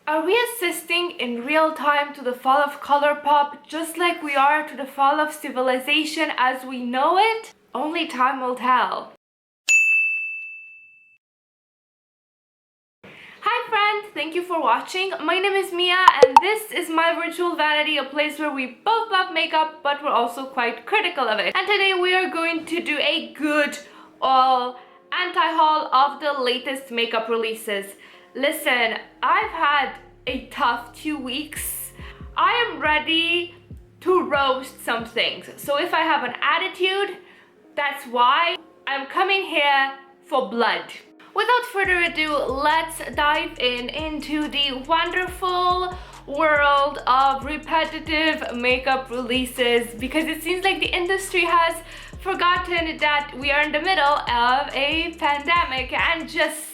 Are we assisting in real time to the fall of Colourpop just like we are to the fall of civilization as we know it? Only time will tell. Hi friends, thank you for watching. My name is Mia and this is my virtual vanity, a place where we both love makeup but we're also quite critical of it. And today we are going to do a good anti-haul of the latest makeup releases. Listen, I've had a tough 2 weeks. I am ready to roast some things. So if I have an attitude, that's why I'm coming here for blood. Without further ado, let's dive into the wonderful world of repetitive makeup releases, because it seems like the industry has forgotten that we are in the middle of a pandemic and just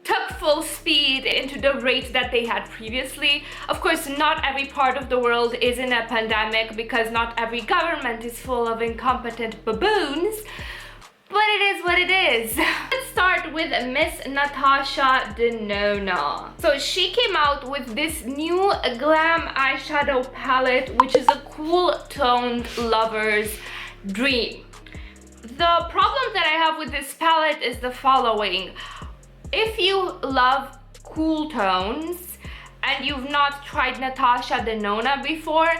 took full speed into the rate that they had previously. Of course, not every part of the world is in a pandemic because not every government is full of incompetent baboons, but it is what it is. Let's start with Miss Natasha Denona. So she came out with this new glam eyeshadow palette, which is a cool toned lover's dream. The problem that I have with this palette is the following. If you love cool tones and you've not tried Natasha Denona before,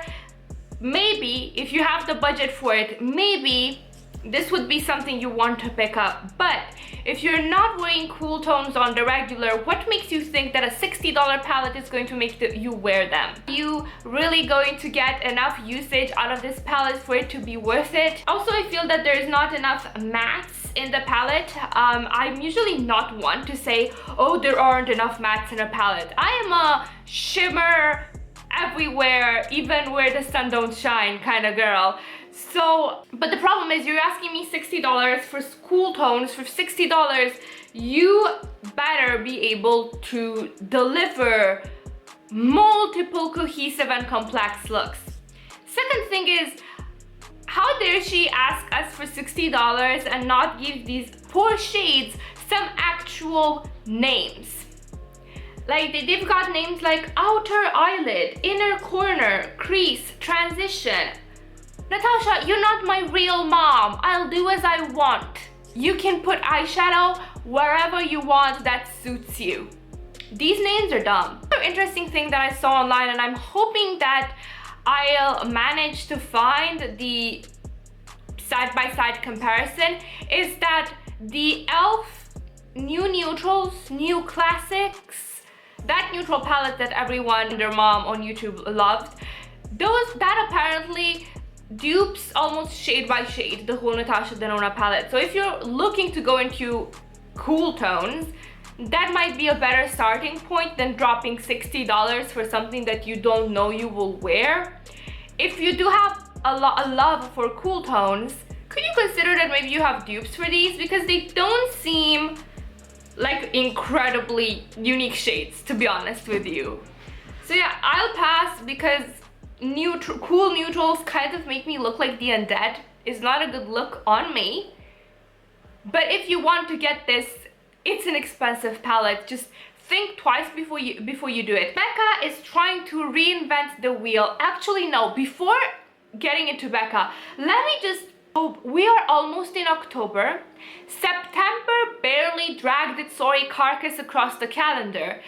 maybe if you have the budget for it, maybe this would be something you want to pick up. But if you're not wearing cool tones on the regular, what makes you think that a $60 palette is going to make you wear them? Are you really going to get enough usage out of this palette for it to be worth it? Also, I feel that there's not enough mattes in the palette. I'm usually not one to say, oh, there aren't enough mattes in a palette. I am a shimmer everywhere, even where the sun don't shine kind of girl. So, but the problem is you're asking me $60 for cool tones. For $60, you better be able to deliver multiple cohesive and complex looks. Second thing is, how dare she ask us for $60 and not give these poor shades some actual names? Like, they've got names like outer eyelid, inner corner, crease, transition. Natasha, you're not my real mom. I'll do as I want. You can put eyeshadow wherever you want that suits you. These names are dumb. Another interesting thing that I saw online, and I'm hoping that I'll manage to find the side-by-side comparison, is that the e.l.f. new neutrals, new classics, that neutral palette that everyone and their mom on YouTube loved, that apparently dupes almost shade by shade the whole Natasha Denona palette. So if you're looking to go into cool tones, that might be a better starting point than dropping $60 for something that you don't know you will wear. If you do have a love for cool tones, could you consider that maybe you have dupes for these, because they don't seem like incredibly unique shades, to be honest with you. So yeah, I'll pass because cool neutrals kind of make me look like the undead. Is not a good look on me. But if you want to get this, it's an expensive palette. Just think twice before you do it. Becca is trying to reinvent the wheel. Actually, no, before getting into Becca, let me just, we are almost in October. September barely dragged its sorry carcass across the calendar.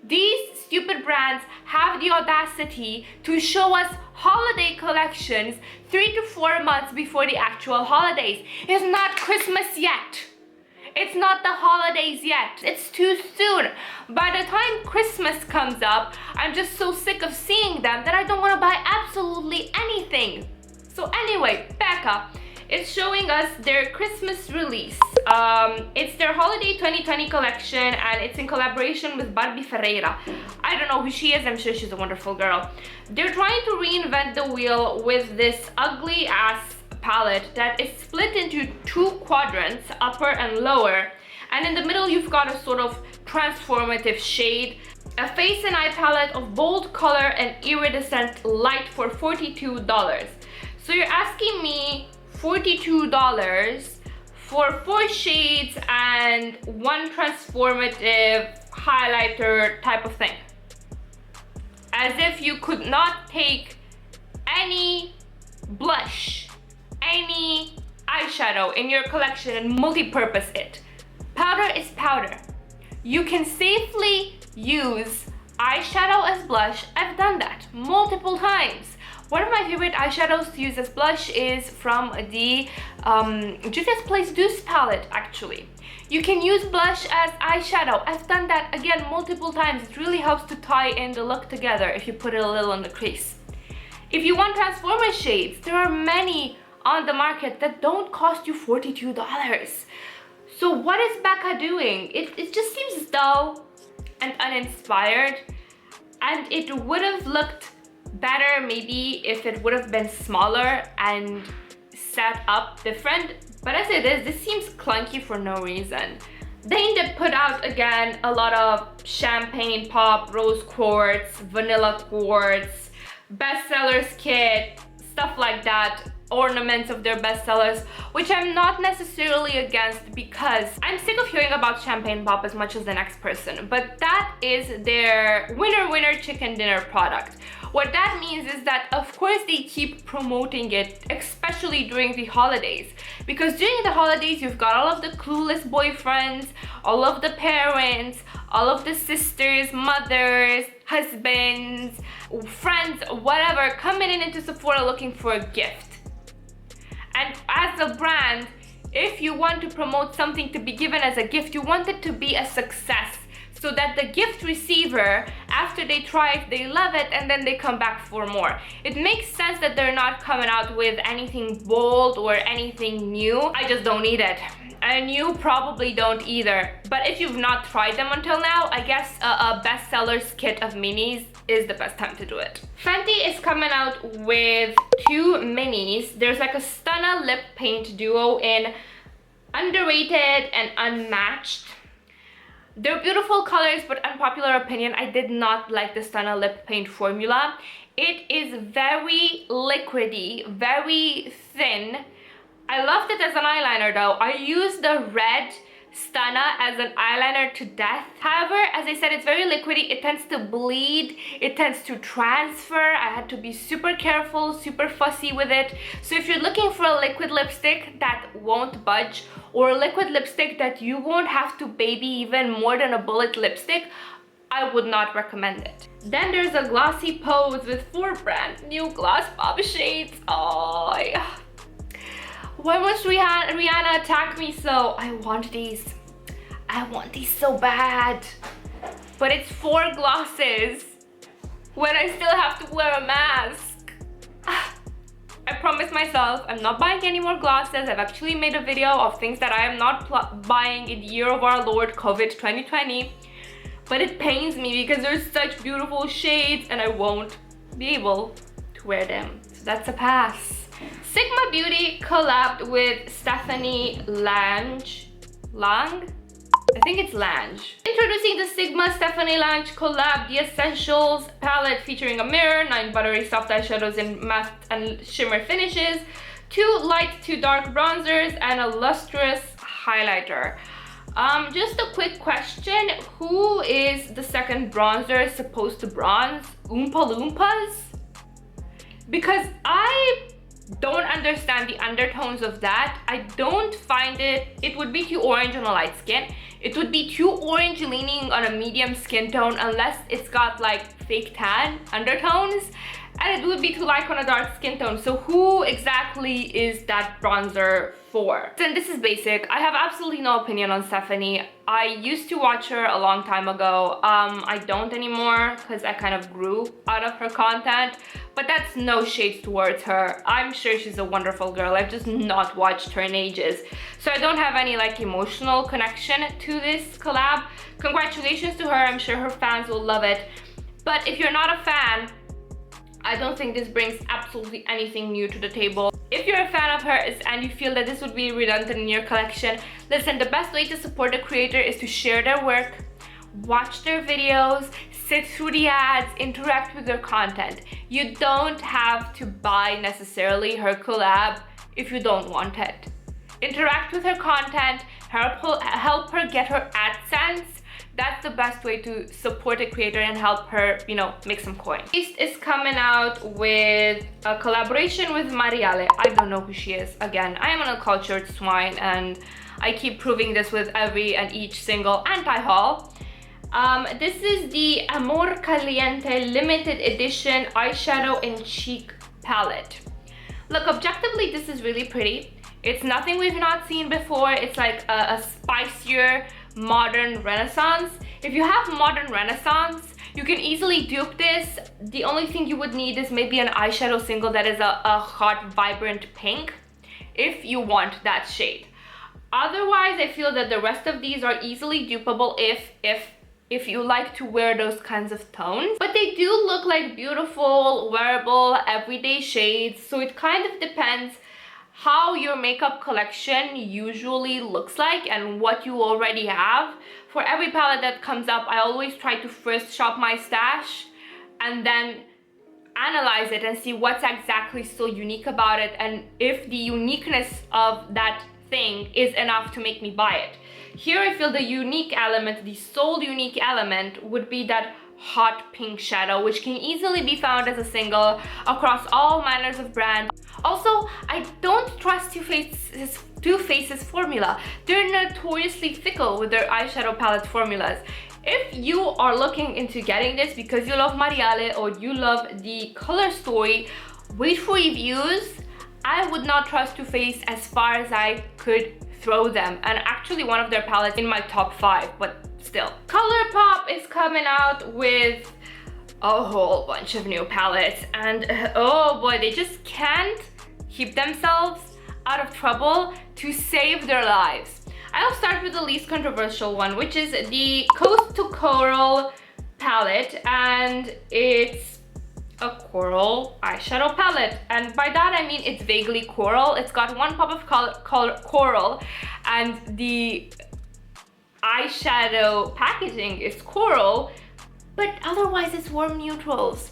These stupid brands have the audacity to show us holiday collections 3 to 4 months before the actual holidays. It's not Christmas yet. It's not the holidays yet. It's too soon. By the time Christmas comes up, I'm just so sick of seeing them that I don't want to buy absolutely anything. So anyway, Becca is showing us their Christmas release. It's their holiday 2020 collection and it's in collaboration with Barbie Ferreira. I don't know who she is, I'm sure she's a wonderful girl. They're trying to reinvent the wheel with this ugly ass palette that is split into 2 quadrants, upper and lower, and in the middle you've got a sort of transformative shade. A face and eye palette of bold color and iridescent light for $42. So you're asking me $42 for 4 shades and 1 transformative highlighter type of thing. as if you could not take any blush, any eyeshadow in your collection and multi-purpose it. Powder is powder. You can safely use eyeshadow as blush. I've done that multiple times. One of my favorite eyeshadows to use as blush is from the Juvia's Place Douce palette, actually. You can use blush as eyeshadow. I've done that again multiple times. It really helps to tie in the look together if you put it a little on the crease. If you want Transformer shades, there are many on the market that don't cost you $42. So what is Becca doing? It just seems dull and uninspired, and it would have looked better maybe if it would have been smaller and set up different, but as it is, this seems clunky for no reason. They did put out again a lot of champagne pop, rose quartz, vanilla quartz, bestsellers kit, stuff like that, ornaments of their bestsellers, which I'm not necessarily against because I'm sick of hearing about champagne pop as much as the next person, but that is their winner chicken dinner product. What that means is that of course they keep promoting it, especially during the holidays, because during the holidays you've got all of the clueless boyfriends, all of the parents, all of the sisters, mothers, husbands, friends, whatever, coming into Sephora looking for a gift. And as a brand, if you want to promote something to be given as a gift, you want it to be a success, so that the gift receiver, after they try it, they love it, and then they come back for more. It makes sense that they're not coming out with anything bold or anything new. I just don't need it. And you probably don't either. But if you've not tried them until now, I guess a bestsellers kit of minis is the best time to do it. Fenty is coming out with 2 minis. There's like a Stunna lip paint duo in Underrated and Unmatched. They're beautiful colors, but unpopular opinion, I did not like the Stunna lip paint formula. It is very liquidy, very thin. I loved it as an eyeliner though. I used the red Stunna as an eyeliner to death. However, as I said, it's very liquidy. It tends to bleed. It tends to transfer. I had to be super careful, super fussy with it. So if you're looking for a liquid lipstick that won't budge, or a liquid lipstick that you won't have to baby even more than a bullet lipstick, I would not recommend it. Then there's a glossy pose with 4 brand new gloss pop shades. Oh, why must Rihanna attack me so? I want these. I want these so bad. But it's 4 glosses when I still have to wear a mask. I promised myself I'm not buying any more glosses. I've actually made a video of things that I am not buying in the year of our Lord COVID 2020. But it pains me because there's such beautiful shades and I won't be able to wear them. So that's a pass. Sigma Beauty collabed with Stephanie Lange. I think it's Lange. Introducing the Sigma Stephanie Lange collab, the Essentials palette featuring a mirror, 9 buttery soft eyeshadows in matte and shimmer finishes, 2 light to dark bronzers, and a lustrous highlighter. Just a quick question, who is the second bronzer supposed to bronze? Oompa Loompas? Because I don't understand the undertones of that. I don't find it would be too orange on a light skin. It would be too orange leaning on a medium skin tone unless it's got like fake tan undertones, and it would be too light on a dark skin tone. So who exactly is that bronzer for? And this is basic. I have absolutely no opinion on Stephanie. I used to watch her a long time ago. I don't anymore because I kind of grew out of her content, but that's no shades towards her. I'm sure she's a wonderful girl. I've just not watched her in ages. So I don't have any like emotional connection to this collab. Congratulations to her. I'm sure her fans will love it. But if you're not a fan, I don't think this brings absolutely anything new to the table. If you're a fan of hers and you feel that this would be redundant in your collection, listen, the best way to support a creator is to share their work, watch their videos, sit through the ads, interact with their content. You don't have to buy necessarily her collab if you don't want it. Interact with her content, help her get her AdSense, That's the best way to support a creator and help her, you know, make some coin. Haze is coming out with a collaboration with Mariale. I don't know who she is. Again, I am an uncultured swine and I keep proving this with every and each single anti-haul. This is the Amor Caliente limited edition eyeshadow and cheek palette. Look, objectively, this is really pretty. It's nothing we've not seen before. It's like a spicier, modern renaissance. If you have modern renaissance, you can easily dupe this. The only thing you would need is maybe an eyeshadow single that is a hot, vibrant pink, if you want that shade. Otherwise, I feel that the rest of these are easily dupeable if you like to wear those kinds of tones. But they do look like beautiful, wearable, everyday shades. So it kind of depends how your makeup collection usually looks like and what you already have. For every palette that comes up, I always try to first shop my stash and then analyze it and see what's exactly so unique about it, and if the uniqueness of that thing is enough to make me buy it. Here I feel the unique element, the sole unique element, would be that hot pink shadow, which can easily be found as a single across all manners of brands. Also, I don't trust Too Faced's formula. They're notoriously fickle with their eyeshadow palette formulas. If you are looking into getting this because you love Mariale or you love the color story, wait for reviews. I would not trust Too Faced as far as I could throw them, and actually one of their palettes in my top 5, but still. Colourpop is coming out with a whole bunch of new palettes, and oh boy, they just can't keep themselves out of trouble to save their lives. I'll start with the least controversial one, which is the Coast to Coral palette, and it's a coral eyeshadow palette, and by that I mean it's vaguely coral. It's got one pop of color coral, and the eyeshadow packaging is coral, but otherwise it's warm neutrals,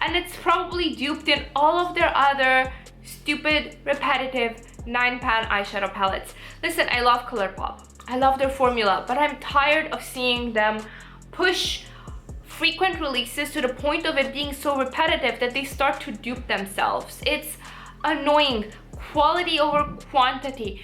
and it's probably duped in all of their other stupid, repetitive 9-pan eyeshadow palettes. Listen, I love Colourpop. I love their formula, but I'm tired of seeing them push frequent releases to the point of it being so repetitive that they start to dupe themselves. It's annoying. Quality over quantity.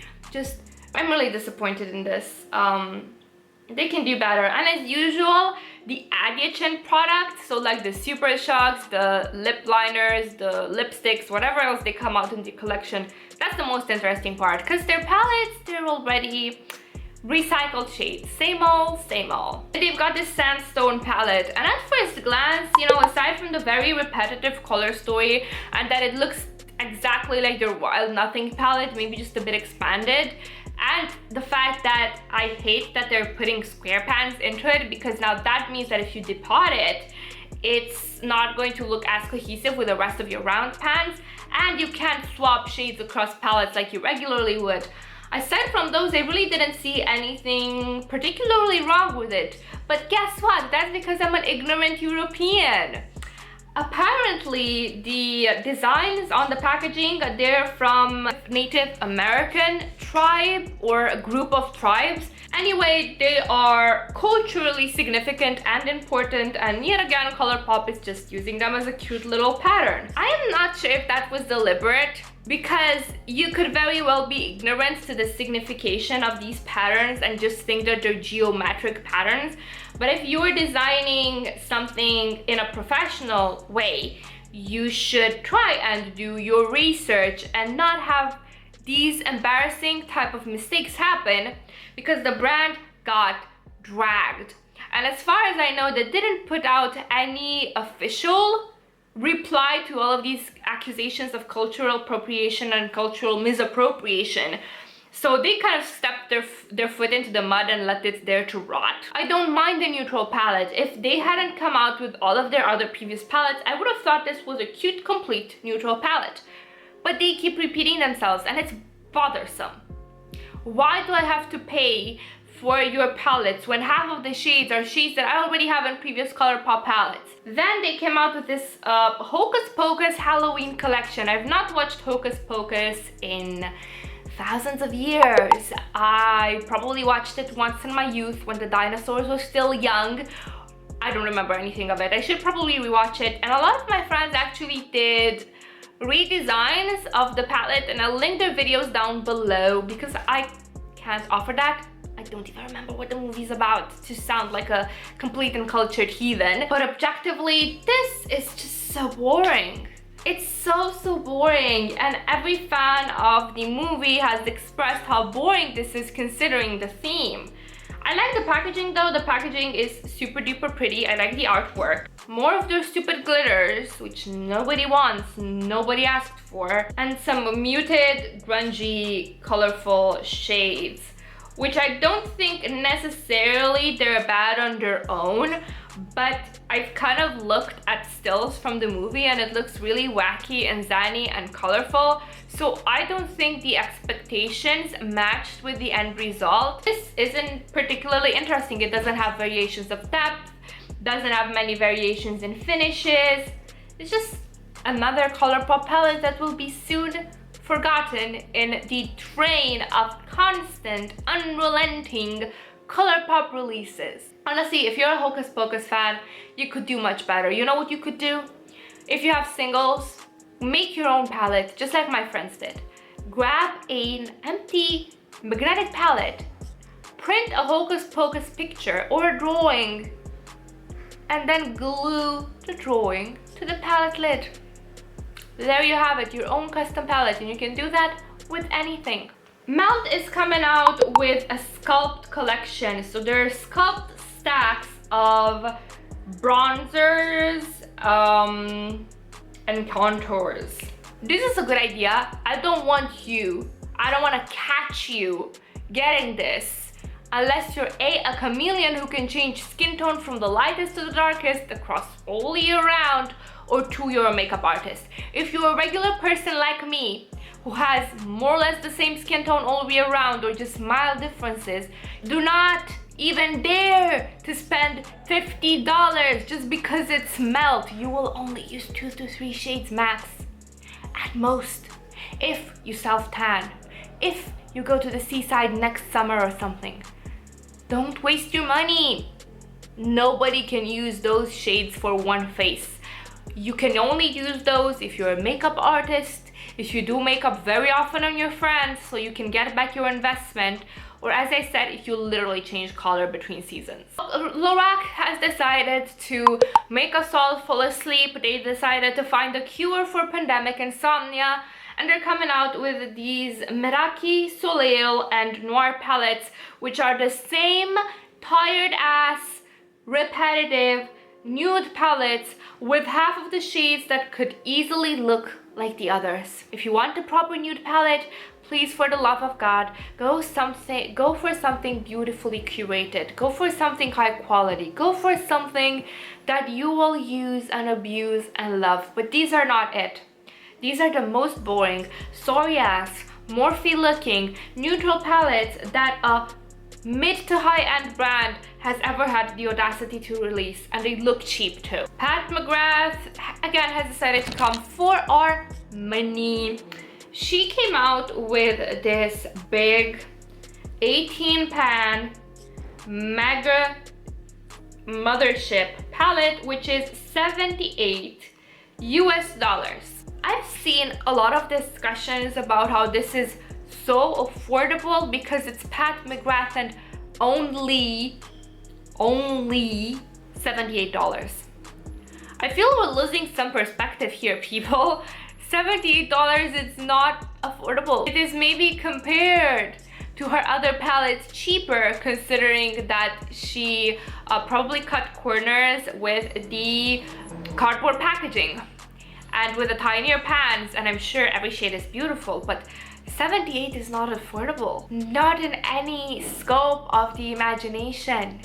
I'm really disappointed in this. They can do better. And as usual, the adjacent products, so like the Super Shocks, the lip liners, the lipsticks, whatever else they come out in the collection, that's the most interesting part, because their palettes, they're already recycled shades, same old, same old. They've got this Sandstone palette, and at first glance, you know, aside from the very repetitive color story and that it looks exactly like their Wild Nothing palette, maybe just a bit expanded, and the fact that I hate that they're putting square pans into it, because now that means that if you depot it, it's not going to look as cohesive with the rest of your round pans, and you can't swap shades across palettes like you regularly would. Aside from those, I really didn't see anything particularly wrong with it. But guess what? That's because I'm an ignorant European. Apparently, the designs on the packaging, they're from Native American tribe or a group of tribes. Anyway, they are culturally significant and important, and yet again, Colourpop is just using them as a cute little pattern. I am not sure if that was deliberate, because you could very well be ignorant to the signification of these patterns and just think that they're geometric patterns. But if you're designing something in a professional way, you should try and do your research and not have these embarrassing type of mistakes happen, because the brand got dragged. And as far as I know, they didn't put out any official reply to all of these accusations of cultural appropriation and cultural misappropriation. So they kind of stepped their foot into the mud and let it there to rot. I don't mind the neutral palette. If they hadn't come out with all of their other previous palettes, I would have thought this was a cute, complete neutral palette. But they keep repeating themselves, and it's bothersome. Why do I have to pay for your palettes when half of the shades are shades that I already have in previous Colourpop palettes? Then they came out with this Hocus Pocus Halloween collection. I've not watched Hocus Pocus in thousands of years. I probably watched it once in my youth when the dinosaurs were still young. I don't remember anything of it. I should probably rewatch it. And a lot of my friends actually did redesigns of the palette, and I'll link their videos down below because I can't offer that. I don't even remember what the movie's about to sound like a complete and cultured heathen. But objectively, this is just so boring. It's so boring, and every fan of the movie has expressed how boring this is considering the theme. I like the packaging though. The packaging is super duper pretty. I like the artwork. More of their stupid glitters, which nobody wants, nobody asked for, and some muted, grungy, colorful shades, which I don't think necessarily they're bad on their own, but I've kind of looked at stills from the movie and it looks really wacky and zany and colorful, so I don't think the expectations matched with the end result. This isn't particularly interesting. It doesn't have variations of depth, doesn't have many variations in finishes. It's just another Colourpop palette that will be soon forgotten in the train of constant, unrelenting Colourpop releases. Honestly, if you're a Hocus Pocus fan, you could do much better. You know what you could do? If you have singles, make your own palette, just like my friends did. Grab an empty magnetic palette, print a Hocus Pocus picture or a drawing, and then glue the drawing to the palette lid. There you have it, your own custom palette, and you can do that with anything. Melt is coming out with a Sculpt collection. So there are Sculpt stacks of bronzers and contours. This is a good idea. I don't want to catch you getting this unless you're a chameleon who can change skin tone from the lightest to the darkest across all year round, or 2, you're a makeup artist. If you're a regular person like me who has more or less the same skin tone all year round or just mild differences, do not even dare to spend $50 just because it's Melt. You will only use 2 to 3 shades max at most. If you self-tan, if you go to the seaside next summer or something, don't waste your money. Nobody can use those shades for one face. You can only use those if you're a makeup artist, if you do makeup very often on your friends so you can get back your investment, or as I said, if you literally change color between seasons. Lorac has decided to make us all fall asleep. They decided to find a cure for pandemic insomnia, and they're coming out with these Meraki, Soleil, and Noir palettes, which are the same tired ass, repetitive, nude palettes with half of the shades that could easily look like the others. If you want a proper nude palette, please, for the love of God, go for something beautifully curated. Go for something high quality. Go for something that you will use and abuse and love. But these are not it. These are the most boring, sorry ass, Morphe looking, neutral palettes that a mid to high-end brand has ever had the audacity to release, and they look cheap too. Pat McGrath again has decided to come for our money. She came out with this big 18-pan mega mothership palette, which is $78 US. I've seen a lot of discussions about how this is so affordable because it's Pat McGrath and only $78. I feel we're losing some perspective here, people. $78 is not affordable. It is maybe compared to her other palettes cheaper, considering that she probably cut corners with the cardboard packaging and with the tinier pans, and I'm sure every shade is beautiful, but $78 is not affordable. Not in any scope of the imagination.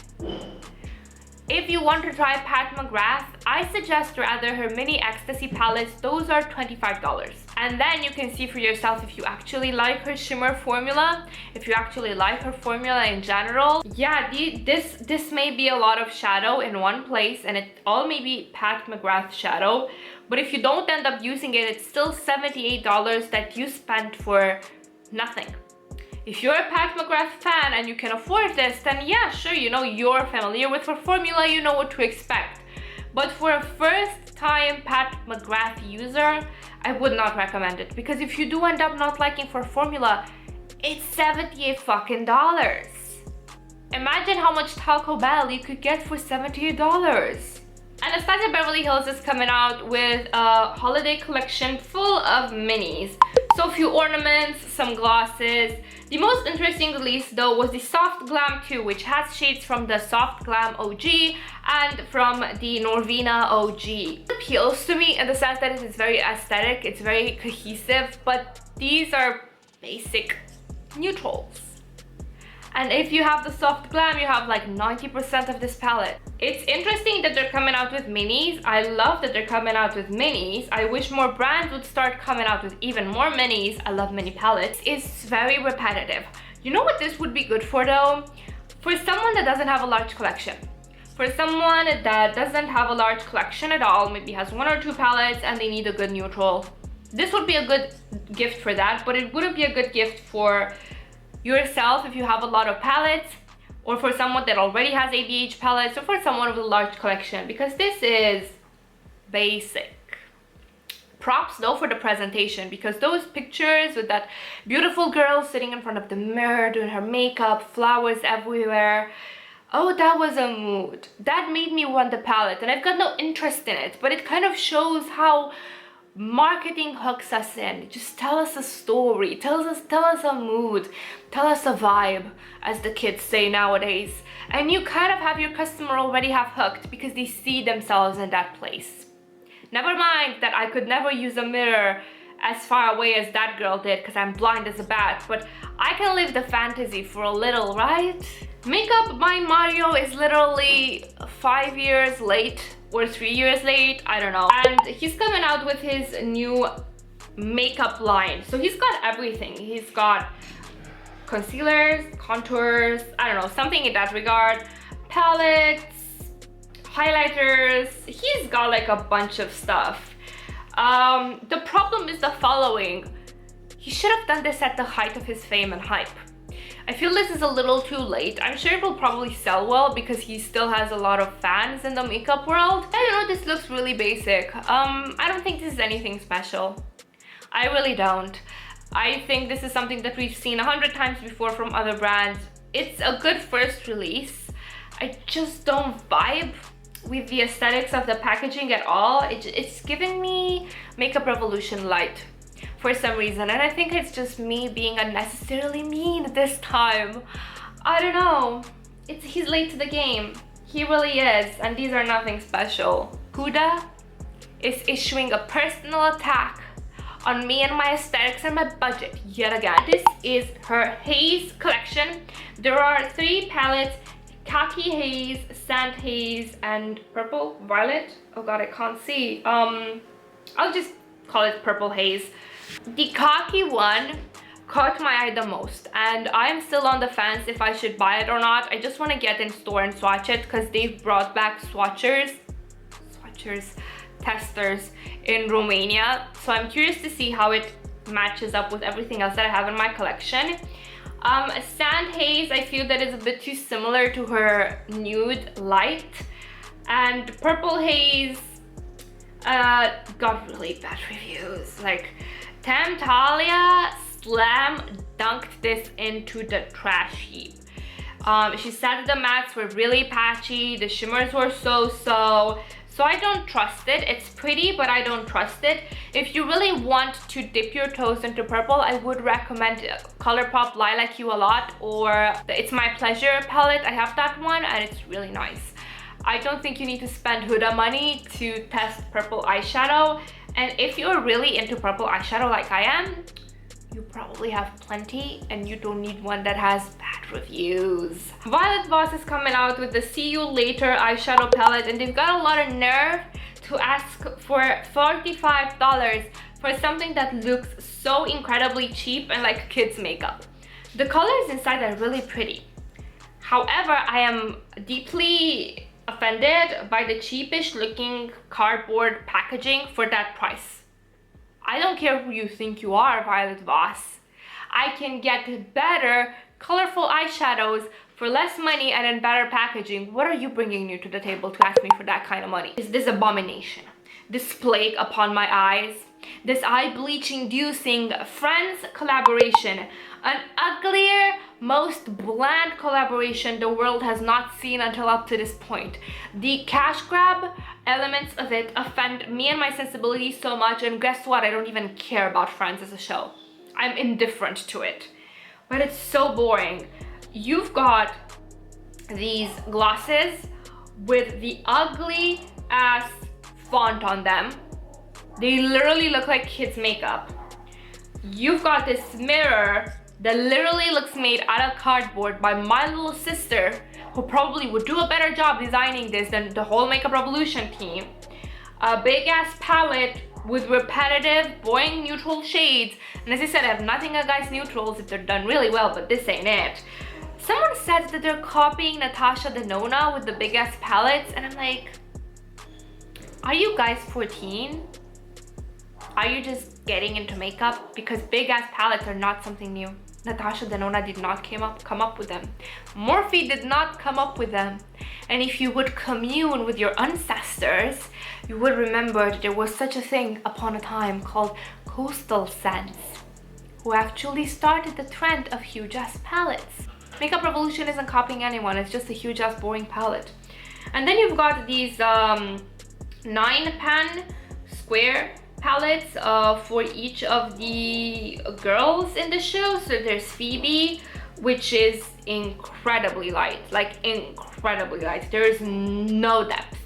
If you want to try Pat McGrath, I suggest rather her mini ecstasy palettes. Those are $25. And then you can see for yourself if you actually like her shimmer formula, if you actually like her formula in general. Yeah, this may be a lot of shadow in one place, and it all may be Pat McGrath shadow. But if you don't end up using it, it's still $78 that you spent for nothing. If you're a Pat McGrath fan and you can afford this, then yeah, sure, you know, you're familiar with her formula, you know what to expect. But for a first time Pat McGrath user, I would not recommend it, because if you do end up not liking her formula, it's $78 fucking dollars. Imagine how much Taco Bell you could get for $78. Anastasia Beverly Hills is coming out with a holiday collection full of minis. So a few ornaments, some glosses. The most interesting release though was the Soft Glam 2, which has shades from the Soft Glam OG and from the Norvina OG. It appeals to me in the sense that it is very aesthetic, it's very cohesive, but these are basic neutrals. And if you have the Soft Glam, you have like 90% of this palette. It's interesting that they're coming out with minis. I love that they're coming out with minis. I wish more brands would start coming out with even more minis. I love mini palettes. It's very repetitive. You know what this would be good for though? For someone that doesn't have a large collection. For someone that doesn't have a large collection at all, maybe has 1 or 2 palettes and they need a good neutral. This would be a good gift for that, but it wouldn't be a good gift for yourself if you have a lot of palettes, or for someone that already has ABH palettes, or for someone with a large collection, because this is basic. Props though for the presentation, because those pictures with that beautiful girl sitting in front of the mirror doing her makeup, flowers everywhere, oh, that was a mood. That made me want the palette, and I've got no interest in it, but it kind of shows how marketing hooks us in. Just tell us a story, tell us a mood, tell us a vibe, as the kids say nowadays, and you kind of have your customer already have hooked because they see themselves in that place. Never mind that I could never use a mirror as far away as that girl did because I'm blind as a bat, but I can live the fantasy for a little, right? Makeup by Mario is literally 5 years late or 3 years late, I don't know. And he's coming out with his new makeup line. So he's got everything. He's got concealers, contours, I don't know, something in that regard, palettes, highlighters. He's got like a bunch of stuff. The problem is the following. He should have done this at the height of his fame and hype. I feel this is a little too late. I'm sure it will probably sell well because he still has a lot of fans in the makeup world. I don't know, this looks really basic. I don't think this is anything special. I really don't. I think this is something that we've seen 100 times before from other brands. It's a good first release. I just don't vibe with the aesthetics of the packaging at all. It's giving me Makeup Revolution light for some reason, and I think it's just me being unnecessarily mean this time. I don't know. He's late to the game. He really is, and these are nothing special. Huda is issuing a personal attack on me and my aesthetics and my budget yet again. This is her Haze collection. There are 3 palettes: Khaki Haze, Sand Haze, and Purple Violet. Oh god, I can't see. I'll just call it Purple Haze. The Khaki one caught my eye the most, and I'm still on the fence if I should buy it or not. I just want to get in store and swatch it because they've brought back testers in Romania, so I'm curious to see how it matches up with everything else that I have in my collection. Sand Haze, I feel that is a bit too similar to her nude light, and Purple Haze got really bad reviews. Like, Talia slam dunked this into the trash heap. She said the mattes were really patchy, the shimmers were so I don't trust it. It's pretty, but I don't trust it. If you really want to dip your toes into purple, I would recommend Colourpop Lilac You a lot, or the It's My Pleasure palette. I have that one and it's really nice. I don't think you need to spend Huda money to test purple eyeshadow, and if you're really into purple eyeshadow like I am, you probably have plenty and you don't need one that has bad reviews. Violet Voss is coming out with the See You Later eyeshadow palette, and they've got a lot of nerve to ask for $45 for something that looks so incredibly cheap and like kids makeup. The colors inside are really pretty. However, I am deeply offended by the cheapish looking cardboard packaging for that price. I don't care who you think you are, Violet Voss. I can get better, colorful eyeshadows for less money and in better packaging. What are you bringing new to the table to ask me for that kind of money? Is this abomination? This plague upon my eyes? This eye bleach inducing Friends collaboration, an uglier, most bland collaboration the world has not seen until up to this point. The cash grab elements of it offend me and my sensibilities so much, and guess what? I don't even care about Friends as a show. I'm indifferent to it. But it's so boring. You've got these glosses with the ugly ass font on them. They literally look like kids' makeup. You've got this mirror that literally looks made out of cardboard by my little sister, who probably would do a better job designing this than the whole Makeup Revolution team. A big ass palette with repetitive, boring neutral shades. And as I said, I have nothing against neutrals if they're done really well, but this ain't it. Someone said that they're copying Natasha Denona with the big ass palettes, and I'm like, are you guys 14? Are you just getting into makeup? Because big ass palettes are not something new. Natasha Denona did not come up with them. Morphe did not come up with them. And if you would commune with your ancestors, you would remember that there was such a thing upon a time called coastal scents, who actually started the trend of huge ass palettes. Makeup Revolution isn't copying anyone, it's just a huge ass boring palette. And then you've got these 9-pan square palettes for each of the girls in the show. So there's Phoebe, which is incredibly light, like incredibly light. There is no depth.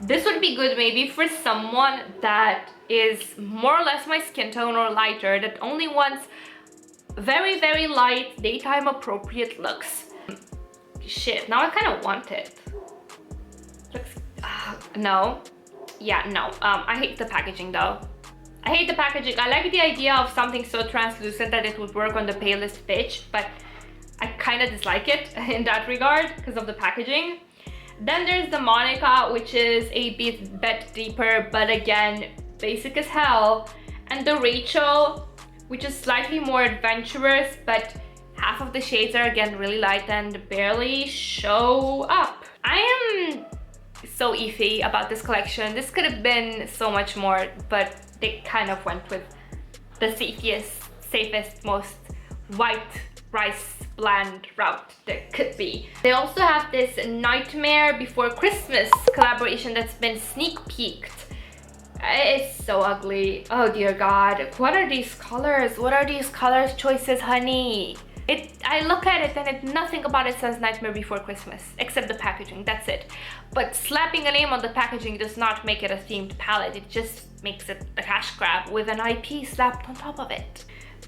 This would be good maybe for someone that is more or less my skin tone or lighter, that only wants very, very light, daytime appropriate looks. Shit, now I kind of want it. Looks, no. Yeah, no. I hate the packaging though. I hate the packaging. I like the idea of something so translucent that it would work on the palest bitch, but I kind of dislike it in that regard because of the packaging. Then there's the Monica, which is a bit deeper, but again, basic as hell. And the Rachel, which is slightly more adventurous, but half of the shades are again really light and barely show up. I am so iffy about this collection. This could have been so much more, but they kind of went with the safest, most white rice bland route there could be. They also have this Nightmare Before Christmas collaboration that's been sneak peeked. It's so ugly. Oh dear God. What are these colors? What are these color choices, honey? I look at it and nothing about it says Nightmare Before Christmas, except the packaging, that's it. But slapping a name on the packaging does not make it a themed palette, it just makes it a cash grab with an IP slapped on top of it.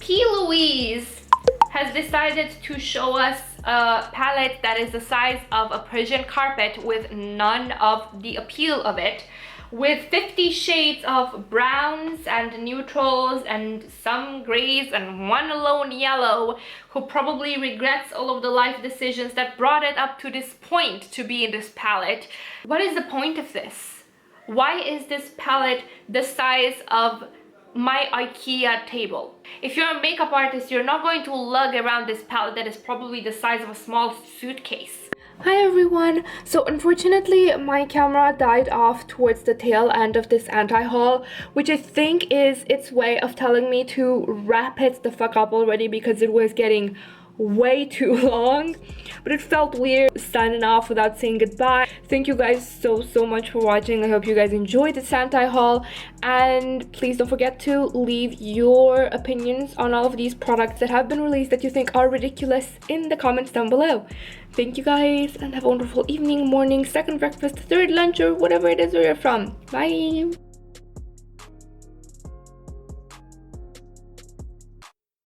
Louise has decided to show us a palette that is the size of a Persian carpet with none of the appeal of it, with 50 shades of browns and neutrals and some grays and one lone yellow, who probably regrets all of the life decisions that brought it up to this point to be in this palette. What is the point of this? Why is this palette the size of my IKEA table? If you're a makeup artist, you're not going to lug around this palette that is probably the size of a small suitcase. Hi everyone! So unfortunately my camera died off towards the tail end of this anti-haul, which I think is its way of telling me to wrap it the fuck up already because it was getting way too long. But it felt weird signing off without saying goodbye. Thank you guys so much for watching. I hope you guys enjoyed this anti-haul, and please don't forget to leave your opinions on all of these products that have been released that you think are ridiculous in the comments down below. Thank you guys, and have a wonderful evening, morning, second breakfast, third lunch, or whatever it is where you're from. Bye!